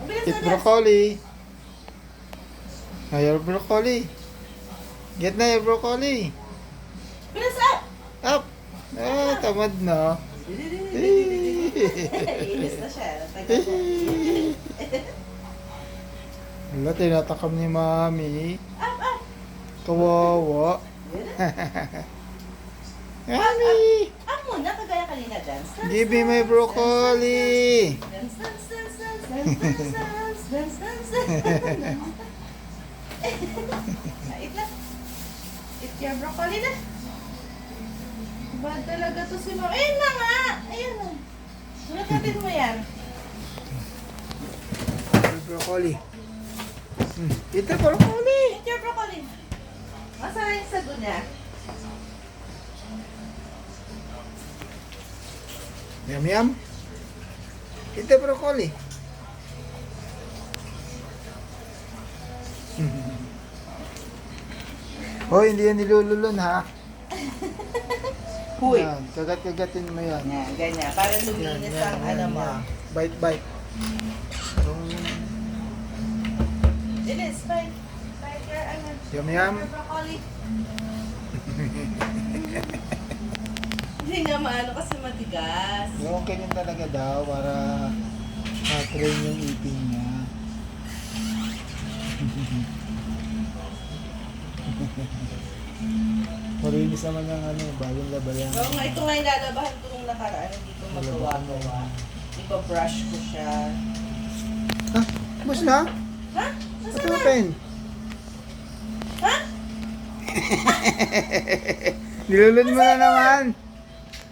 Bilis Eat na, Des. broccoli. Oh, your broccoli. Get na your broccoli. Bilis na! Up. Ah, tamad na. Inis na siya. Tagal na. Wala, tinatakam ni Mami. Up, up! Kawawa. Mami! Up muna, kagaya kanina, dance. Dance, Give me my broccoli. dance, dance, dance, dance, dance, dance, dance, dance, dance. Eat na. Eat your broccoli na. Bad talaga to si Mama. Ayun na nga! Ayun na. Sunod mo yan. Broccoli. Eat the broccoli. Eat your broccoli. Masarap yung sago niya. Yum yum. Eat the broccoli. Hoy, hindi yan nilululun ha. Huy. Yan, kagat-kagatin mo yan. Yan, ganyan. Para luminis ang ano mo. Bite, bite. Dilis, bite. Bite your ano. Yum yum. Your broccoli. Hindi nga maano kasi matigas. Yung ganyan talaga daw para ma-train yung eating niya. Malinis naman yung ano, bagong labayan. Oo nga, ito nga yung lalabahan ko nung nakaraan. Hindi ko magawa-gawa. Ipa-brush ko siya. Ha? Bus na? Ha? What Nasaan na? happened? Ha? Nilulun mo na naman.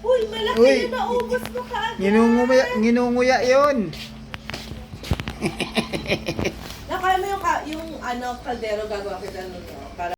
Uy, malaki Uy. yun. Naubos mo kaagad. Nginunguya yun. Nakaya mo yung, yung ano, kaldero gagawa kita nun. Para